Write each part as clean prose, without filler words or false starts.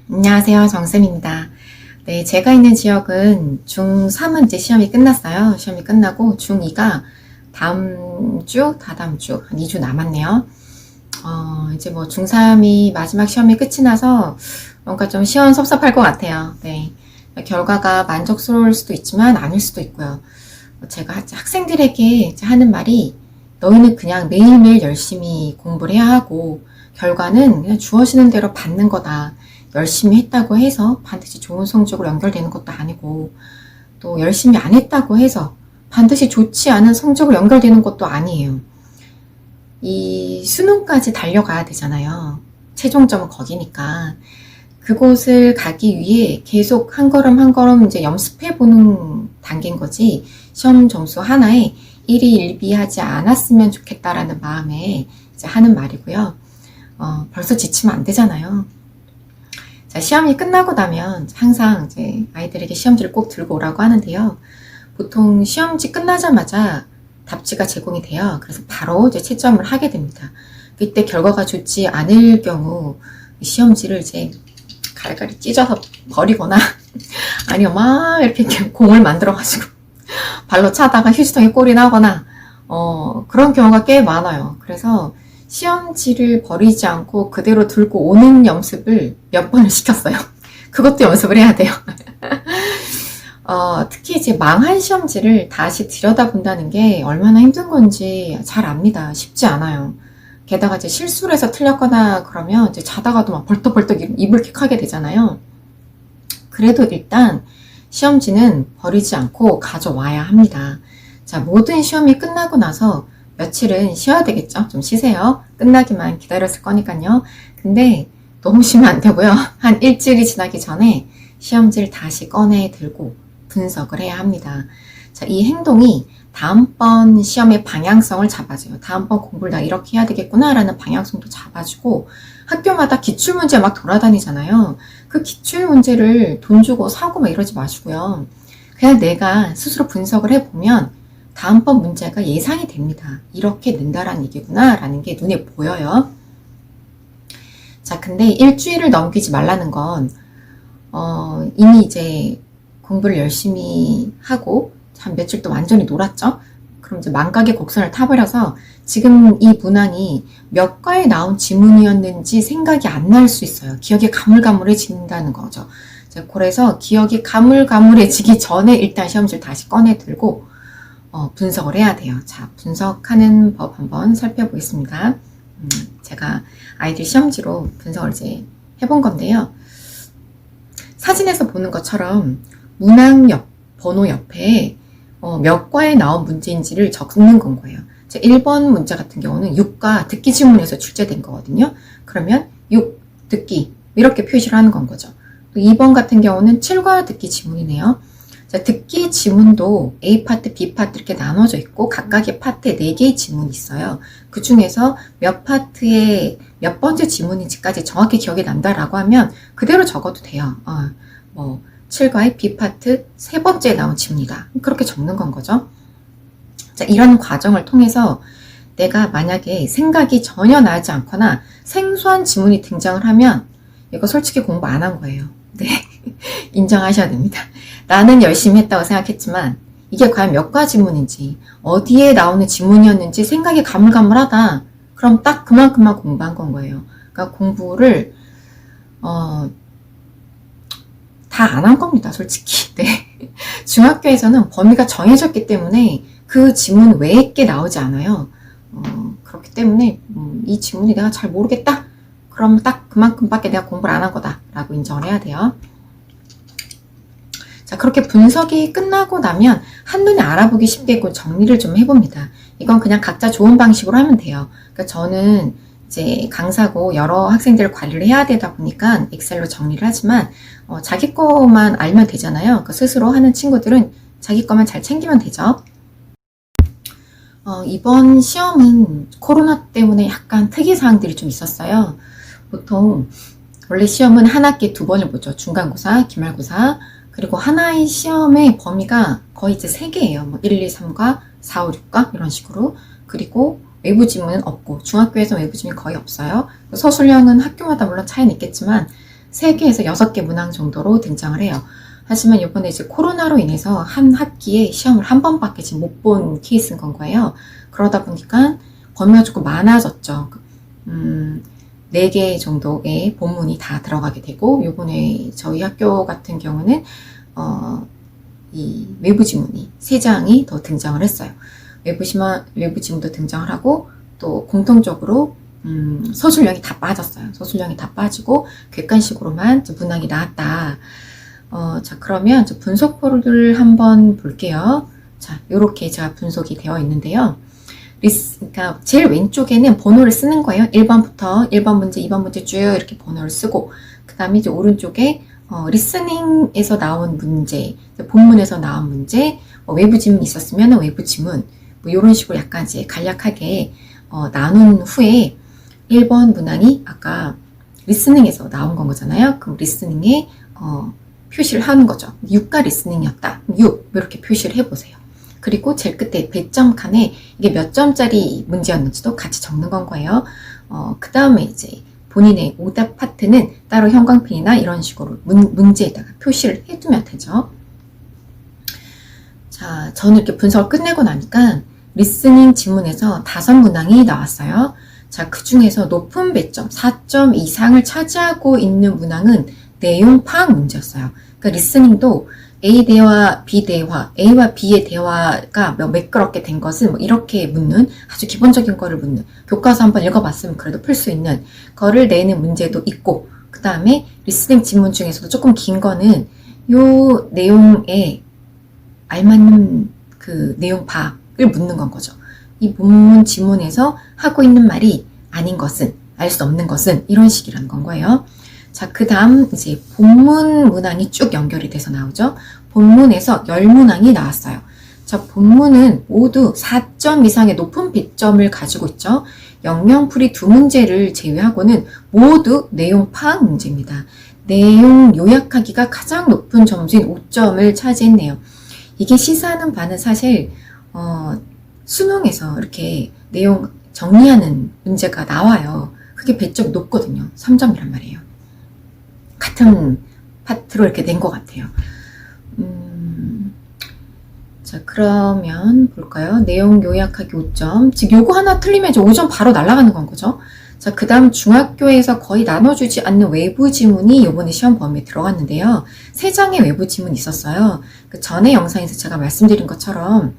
안녕하세요. 정쌤입니다. 네, 제가 있는 지역은 중3은 이제 시험이 끝났어요. 시험이 끝나고 중2가 다음 주, 다다음 주, 한 2주 남았네요. 이제 뭐 중3이 마지막 시험이 끝이 나서 뭔가 좀 시원섭섭할 것 같아요. 네. 결과가 만족스러울 수도 있지만 아닐 수도 있고요. 제가 학생들에게 이제 하는 말이 너희는 그냥 매일매일 열심히 공부를 해야 하고 결과는 그냥 주어지는 대로 받는 거다. 열심히 했다고 해서 반드시 좋은 성적으로 연결되는 것도 아니고 또 열심히 안 했다고 해서 반드시 좋지 않은 성적으로 연결되는 것도 아니에요. 이 수능까지 달려가야 되잖아요. 최종점은 거기니까. 그곳을 가기 위해 계속 한 걸음 한 걸음 이제 연습해보는 단계인 거지, 시험 점수 하나에 일희일비하지 않았으면 좋겠다라는 마음에 이제 하는 말이고요. 벌써 지치면 안 되잖아요. 자, 시험이 끝나고 나면 항상 이제 아이들에게 시험지를 꼭 들고 오라고 하는데요. 보통 시험지 끝나자마자 답지가 제공이 돼요. 그래서 바로 이제 채점을 하게 됩니다. 그때 결과가 좋지 않을 경우 시험지를 이제 갈갈이 찢어서 버리거나 아니면 막 이렇게 공을 만들어가지고 발로 차다가 휴지통에 꼴이 나거나 그런 경우가 꽤 많아요. 그래서 시험지를 버리지 않고 그대로 들고 오는 연습을 몇 번을 시켰어요. 그것도 연습을 해야 돼요. 특히 이제 망한 시험지를 다시 들여다본다는 게 얼마나 힘든 건지 잘 압니다. 쉽지 않아요. 게다가 이제 실수를 해서 틀렸거나 그러면 이제 자다가도 막 벌떡벌떡 이불킥하게 되잖아요. 그래도 일단 시험지는 버리지 않고 가져와야 합니다. 자, 모든 시험이 끝나고 나서 며칠은 쉬어야 되겠죠? 좀 쉬세요. 끝나기만 기다렸을 거니까요. 근데 너무 쉬면 안 되고요. 한 일주일이 지나기 전에 시험지를 다시 꺼내 들고 분석을 해야 합니다. 자, 이 행동이 다음번 시험의 방향성을 잡아줘요. 다음번 공부를 나 이렇게 해야 되겠구나 라는 방향성도 잡아주고, 학교마다 기출문제 막 돌아다니잖아요. 그 기출문제를 돈 주고 사고 막 이러지 마시고요. 그냥 내가 스스로 분석을 해보면 다음번 문제가 예상이 됩니다. 이렇게 는다라는 얘기구나 라는 게 눈에 보여요. 자, 근데 일주일을 넘기지 말라는 건 이미 이제 공부를 열심히 하고 한 며칠 또 완전히 놀았죠. 그럼 이제 망각의 곡선을 타버려서 지금 이 문항이 몇 과에 나온 지문이었는지 생각이 안 날 수 있어요. 기억이 가물가물해진다는 거죠. 그래서 기억이 가물가물해지기 전에 일단 시험지를 다시 꺼내 들고 분석을 해야 돼요. 자, 분석하는 법 한번 살펴보겠습니다. 제가 아이들 시험지로 분석을 이제 해본 건데요. 사진에서 보는 것처럼 문항 번호 옆에 몇 과에 나온 문제인지를 적는 건 거예요. 1번 문제 같은 경우는 6과 듣기 지문에서 출제된 거거든요. 그러면 6 듣기 이렇게 표시를 하는 건 거죠. 또 2번 같은 경우는 7과 듣기 지문이네요. 자, 듣기 지문도 A 파트, B 파트 이렇게 나눠져 있고 각각의 파트에 4개의 지문이 있어요. 그 중에서 몇 파트에 몇 번째 지문인지까지 정확히 기억이 난다라고 하면 그대로 적어도 돼요. 7과의 B파트 3번째에 나온 지문이다. 그렇게 적는 건 거죠. 자, 이런 과정을 통해서 내가 만약에 생각이 전혀 나지 않거나 생소한 지문이 등장을 하면 이거 솔직히 공부 안 한 거예요. 네. 인정하셔야 됩니다. 나는 열심히 했다고 생각했지만 이게 과연 몇 과 지문인지 어디에 나오는 지문이었는지 생각이 가물가물하다. 그럼 딱 그만큼만 공부한 건 거예요. 그러니까 공부를 다 안 한 겁니다, 솔직히. 네. 중학교에서는 범위가 정해졌기 때문에 그 지문 외에 게 나오지 않아요. 그렇기 때문에 이 지문이 내가 잘 모르겠다. 그럼 딱 그만큼밖에 내가 공부를 안 한 거다라고 인정을 해야 돼요. 자, 그렇게 분석이 끝나고 나면 한눈에 알아보기 쉽게 정리를 좀 해봅니다. 이건 그냥 각자 좋은 방식으로 하면 돼요. 그러니까 저는 이제 강사고 여러 학생들을 관리를 해야 되다 보니까 엑셀로 정리를 하지만 자기 거만 알면 되잖아요. 그러니까 스스로 하는 친구들은 자기 거만 잘 챙기면 되죠. 이번 시험은 코로나 때문에 약간 특이사항들이 좀 있었어요. 보통 원래 시험은 한 학기에 2번을 보죠. 중간고사, 기말고사. 그리고 하나의 시험의 범위가 거의 이제 3개예요. 1, 2, 3과 4, 5, 6과 이런 식으로. 그리고 외부 지문은 없고 중학교에서 외부 지문이 거의 없어요. 서술형은 학교마다 물론 차이는 있겠지만 3개에서 6개 문항 정도로 등장을 해요. 하지만 이번에 이제 코로나로 인해서 한 학기에 시험을 한 번밖에 지금 못 본 케이스인 건 거예요. 그러다 보니까 범위가 조금 많아졌죠. 4개 정도의 본문이 다 들어가게 되고, 요번에 저희 학교 같은 경우는 이 외부 지문이 3장이 더 등장을 했어요. 외부 지문도 등장을 하고, 또 공통적으로 서술형이 다 빠졌어요. 서술형이 다 빠지고 객관식으로만 문항이 나왔다. 자, 그러면 분석표를 한번 볼게요. 자, 요렇게 제가 분석이 되어 있는데요. 그러니까 제일 왼쪽에는 번호를 쓰는 거예요. 1번부터 1번 문제, 2번 문제 쭉 이렇게 번호를 쓰고, 그 다음에 이제 오른쪽에 리스닝에서 나온 문제, 본문에서 나온 문제, 외부 지문이 있었으면 외부 지문, 뭐 이런 식으로 약간 이제 간략하게 나눈 후에 1번 문항이 아까 리스닝에서 나온 건 거잖아요. 그럼 리스닝에 표시를 하는 거죠. 6가 리스닝이었다. 6 이렇게 표시를 해보세요. 그리고 제일 끝에 배점 칸에 이게 몇 점짜리 문제였는지도 같이 적는 건 거예요. 그 다음에 이제 본인의 오답 파트는 따로 형광펜이나 이런 식으로 문제에다가 표시를 해두면 되죠. 자, 저는 이렇게 분석을 끝내고 나니까 리스닝 지문에서 5문항이 나왔어요. 자, 그 중에서 높은 배점 4점 이상을 차지하고 있는 문항은 내용 파악 문제였어요. 그러니까 리스닝도 A 대화, B 대화, A와 B의 대화가 매끄럽게 된 것은 뭐 이렇게 묻는 아주 기본적인 거를 묻는, 교과서 한번 읽어봤으면 그래도 풀 수 있는 거를 내는 문제도 있고, 그 다음에 리스닝 지문 중에서도 조금 긴 거는 요 내용에 알맞는 그 내용 파악을 묻는 건 거죠. 이 본문 지문에서 하고 있는 말이 아닌 것은, 알 수 없는 것은 이런 식이라는 건 거예요. 자, 그 다음 이제 본문 문항이 쭉 연결이 돼서 나오죠. 본문에서 10문항이 나왔어요. 자, 본문은 모두 4점 이상의 높은 배점을 가지고 있죠. 영영풀이 2문제를 제외하고는 모두 내용 파악 문제입니다. 내용 요약하기가 가장 높은 점수인 5점을 차지했네요. 이게 시사하는 바는 사실 수능에서 이렇게 내용 정리하는 문제가 나와요. 그게 배점이 높거든요. 3점이란 말이에요. 같은 파트로 이렇게 낸 것 같아요. 자, 그러면 볼까요? 내용 요약하기 5점. 즉, 요거 하나 틀리면 이제 5점 바로 날아가는 건 거죠. 자, 그 다음 중학교에서 거의 나눠주지 않는 외부 지문이 요번에 시험 범위에 들어갔는데요. 3장의 외부 지문이 있었어요. 그 전에 영상에서 제가 말씀드린 것처럼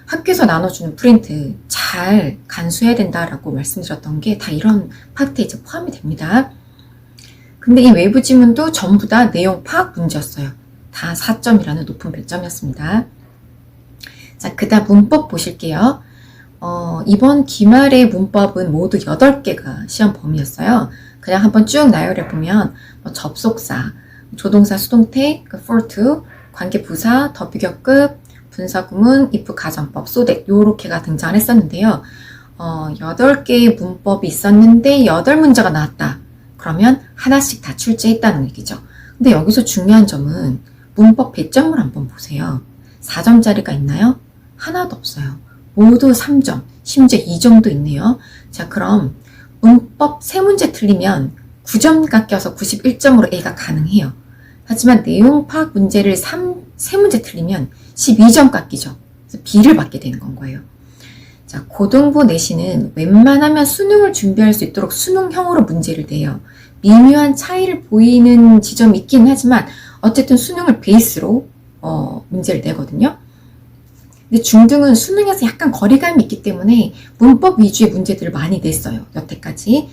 학교에서 나눠주는 프린트 잘 간수해야 된다라고 말씀드렸던 게 다 이런 파트에 이제 포함이 됩니다. 근데 이 외부 지문도 전부 다 내용 파악 문제였어요. 다 4점이라는 높은 배점이었습니다. 자, 그 다음 문법 보실게요. 이번 기말의 문법은 모두 8개가 시험 범위였어요. 그냥 한번 쭉 나열해보면 접속사, 조동사 수동태, for to, 관계부사, 더비격급, 분사구문, if 가정법, so that 요렇게가 등장을 했었는데요. 8개의 문법이 있었는데 8문제가 나왔다. 그러면 하나씩 다 출제했다는 얘기죠. 근데 여기서 중요한 점은 문법 배점을 한번 보세요. 4점짜리가 있나요? 하나도 없어요. 모두 3점, 심지어 2점도 있네요. 자, 그럼 문법 3문제 틀리면 9점 깎여서 91점으로 A가 가능해요. 하지만 내용 파악 문제를 3문제 틀리면 12점 깎이죠. 그래서 B를 받게 되는 건 거예요. 자, 고등부 내신은 웬만하면 수능을 준비할 수 있도록 수능형으로 문제를 내요. 미묘한 차이를 보이는 지점이 있긴 하지만 어쨌든 수능을 베이스로 문제를 내거든요. 근데 중등은 수능에서 약간 거리감이 있기 때문에 문법 위주의 문제들을 많이 냈어요. 여태까지.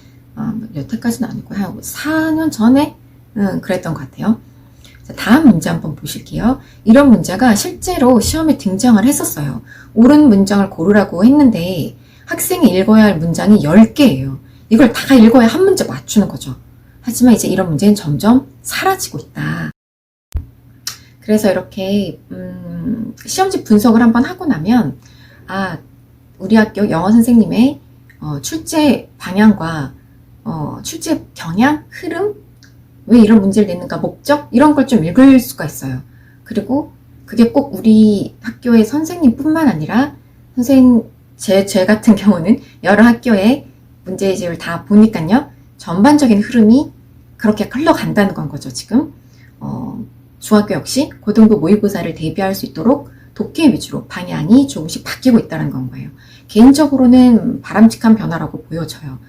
여태까지는 아니고 한 4년 전에 그랬던 것 같아요. 자, 다음 문제 한번 보실게요. 이런 문제가 실제로 시험에 등장을 했었어요. 옳은 문장을 고르라고 했는데 학생이 읽어야 할 문장이 10개예요. 이걸 다 읽어야 한 문제 맞추는 거죠. 하지만 이제 이런 문제는 점점 사라지고 있다. 그래서 이렇게 시험지 분석을 한번 하고 나면 우리 학교 영어 선생님의 출제 방향과 출제 경향, 흐름, 왜 이런 문제를 내는가, 목적 이런 걸 좀 읽을 수가 있어요. 그리고 그게 꼭 우리 학교의 선생님뿐만 아니라 제 같은 경우는 여러 학교의 문제집을 다 보니까요. 전반적인 흐름이 그렇게 흘러간다는 건 거죠, 지금. 중학교 역시 고등부 모의고사를 대비할 수 있도록 독해 위주로 방향이 조금씩 바뀌고 있다는 건 거예요. 개인적으로는 바람직한 변화라고 보여져요.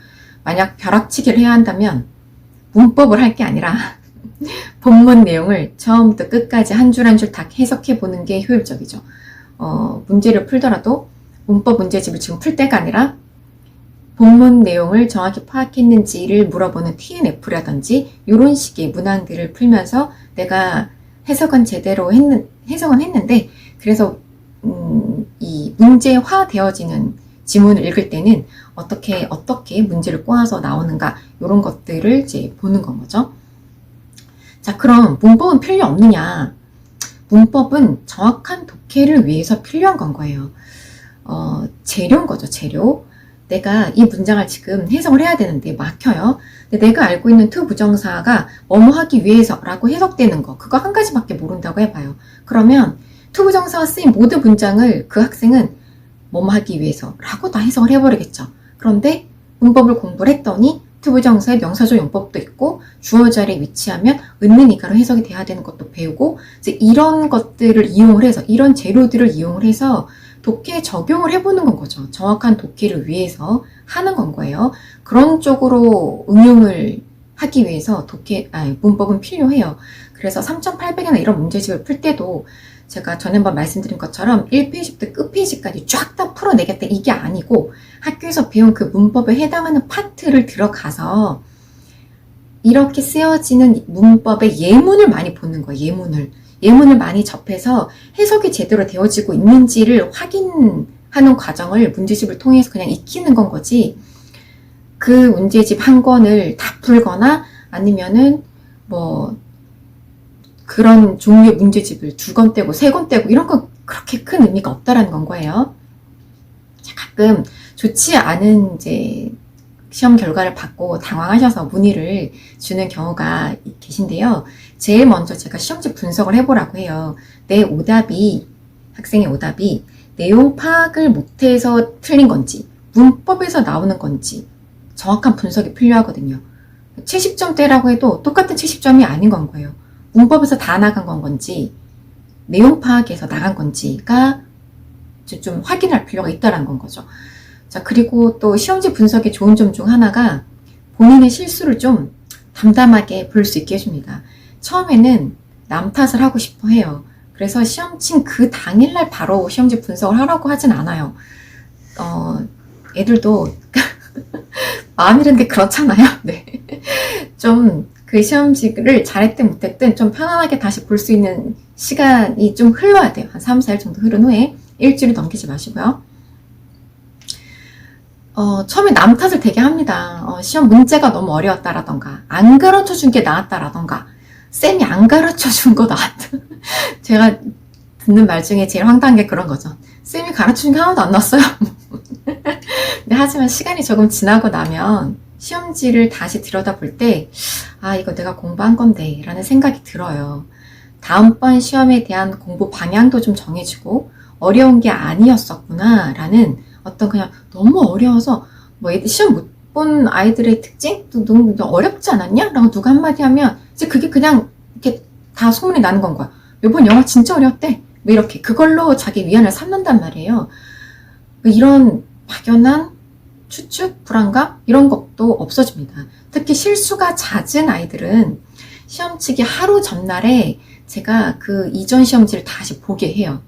만약 벼락치기를 해야 한다면 문법을 할 게 아니라 본문 내용을 처음부터 끝까지 한 줄 한 줄 다 해석해 보는 게 효율적이죠. 문제를 풀더라도 문법 문제집을 지금 풀 때가 아니라 본문 내용을 정확히 파악했는지를 물어보는 TNF라든지 이런 식의 문항들을 풀면서 내가 해석은 했는데 그래서 이 문제화 되어지는 지문을 읽을 때는 어떻게 문제를 꼬아서 나오는가 이런 것들을 이제 보는 건 거죠. 자, 그럼 문법은 필요 없느냐? 문법은 정확한 독해를 위해서 필요한 건 거예요. 재료인 거죠, 재료. 내가 이 문장을 지금 해석을 해야 되는데 막혀요. 근데 내가 알고 있는 to 부정사가 뭐뭐 하기 위해서라고 해석되는 거, 그거 한 가지밖에 모른다고 해봐요. 그러면 to 부정사가 쓰인 모든 문장을 그 학생은 뭐뭐 하기 위해서라고 다 해석을 해버리겠죠. 그런데 문법을 공부를 했더니 to 부정사의 명사조 용법도 있고 주어 자리에 위치하면 있는 이가로 해석이 돼야 되는 것도 배우고 이제 이런 것들을 이용을 해서 이런 재료들을 이용을 해서 독해에 적용을 해보는 건 거죠. 정확한 독해를 위해서 하는 건 거예요. 그런 쪽으로 응용을 하기 위해서 문법은 필요해요. 그래서 3,800이나 이런 문제집을 풀 때도 제가 전에 한번 말씀드린 것처럼 1페이지부터 끝페이지까지 쫙 다 풀어내겠다 이게 아니고 학교에서 배운 그 문법에 해당하는 파트를 들어가서 이렇게 쓰여지는 문법의 예문을 많이 보는 거예요. 예문을 많이 접해서 해석이 제대로 되어지고 있는지를 확인하는 과정을 문제집을 통해서 그냥 익히는 건 거지. 그 문제집 한 권을 다 풀거나 아니면은 뭐 그런 종류의 문제집을 2권 떼고 3권 떼고 이런 건 그렇게 큰 의미가 없다라는 건 거예요. 가끔 좋지 않은 이제 시험 결과를 받고 당황하셔서 문의를 주는 경우가 계신데요. 제일 먼저 제가 시험지 분석을 해보라고 해요. 학생의 오답이 내용 파악을 못해서 틀린 건지, 문법에서 나오는 건지 정확한 분석이 필요하거든요. 70점대라고 해도 똑같은 70점이 아닌 건 거예요. 문법에서 다 나간 건 건지, 내용 파악에서 나간 건지가 좀 확인할 필요가 있다는 건 거죠. 자, 그리고 또 시험지 분석의 좋은 점 중 하나가 본인의 실수를 좀 담담하게 볼 수 있게 해줍니다. 처음에는 남 탓을 하고 싶어 해요. 그래서 시험 친 그 당일날 바로 시험지 분석을 하라고 하진 않아요. 애들도 마음이라는 게 그렇잖아요. 네. 좀 그 시험지를 잘했든 못했든 좀 편안하게 다시 볼 수 있는 시간이 좀 흘러야 돼요. 한 3, 4일 정도 흐른 후에 일주일을 넘기지 마시고요. 처음에 남 탓을 되게 합니다. 시험 문제가 너무 어려웠다라던가 안 가르쳐준 게 나았다라던가 쌤이 안 가르쳐준 거 나았다. 제가 듣는 말 중에 제일 황당한 게 그런 거죠. 쌤이 가르쳐준 게 하나도 안 나왔어요. 근데 하지만 시간이 조금 지나고 나면 시험지를 다시 들여다볼 때 이거 내가 공부한 건데 라는 생각이 들어요. 다음번 시험에 대한 공부 방향도 좀 정해지고 어려운 게 아니었었구나 라는 어떤 그냥 너무 어려워서 뭐 시험 못 본 아이들의 특징? 너무 어렵지 않았냐? 라고 누가 한마디 하면 이제 그게 그냥 이렇게 다 소문이 나는 건 거야. 이번 영어 진짜 어려웠대. 뭐 이렇게 그걸로 자기 위안을 삼는단 말이에요. 이런 막연한 추측, 불안감 이런 것도 없어집니다. 특히 실수가 잦은 아이들은 시험 치기 하루 전날에 제가 그 이전 시험지를 다시 보게 해요.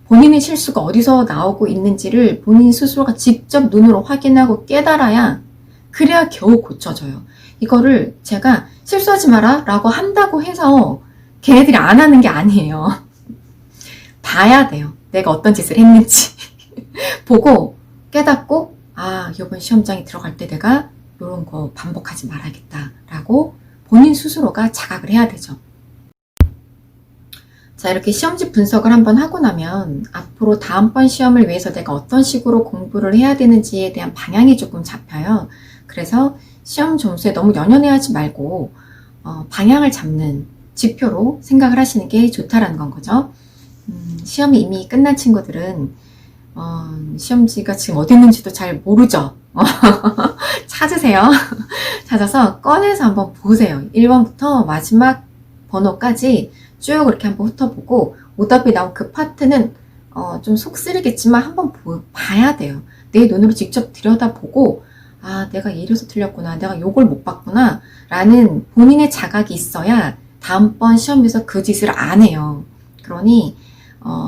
본인의 실수가 어디서 나오고 있는지를 본인 스스로가 직접 눈으로 확인하고 깨달아야 그래야 겨우 고쳐져요. 이거를 제가 실수하지 마라 라고 한다고 해서 걔네들이 안 하는 게 아니에요. 봐야 돼요. 내가 어떤 짓을 했는지 보고 깨닫고 이번 시험장에 들어갈 때 내가 이런 거 반복하지 말아야겠다 라고 본인 스스로가 자각을 해야 되죠. 자, 이렇게 시험지 분석을 한번 하고 나면 앞으로 다음번 시험을 위해서 내가 어떤 식으로 공부를 해야 되는지에 대한 방향이 조금 잡혀요. 그래서 시험 점수에 너무 연연해하지 말고 방향을 잡는 지표로 생각을 하시는 게 좋다라는 건 거죠. 시험이 이미 끝난 친구들은 시험지가 지금 어디 있는지도 잘 모르죠? 찾으세요. 찾아서 꺼내서 한번 보세요. 1번부터 마지막 번호까지 쭉 이렇게 한번 훑어보고 오답이 나온 그 파트는 좀 속쓰리겠지만 한번 봐야 돼요. 내 눈으로 직접 들여다보고 아, 내가 이래서 틀렸구나. 내가 요걸 못 봤구나. 라는 본인의 자각이 있어야 다음번 시험에서 그 짓을 안 해요. 그러니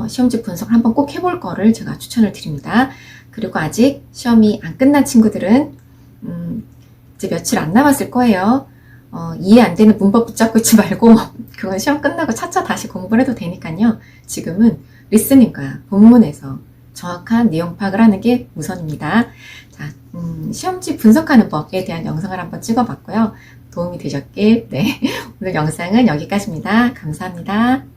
시험지 분석을 한번 꼭 해볼 거를 제가 추천을 드립니다. 그리고 아직 시험이 안 끝난 친구들은 이제 며칠 안 남았을 거예요. 이해 안 되는 문법 붙잡고 있지 말고 그건 시험 끝나고 차차 다시 공부를 해도 되니까요. 지금은 리스닝과 본문에서 정확한 내용 파악을 하는 게 우선입니다. 자, 시험지 분석하는 법에 대한 영상을 한번 찍어봤고요. 도움이 되셨길, 네. 오늘 영상은 여기까지입니다. 감사합니다.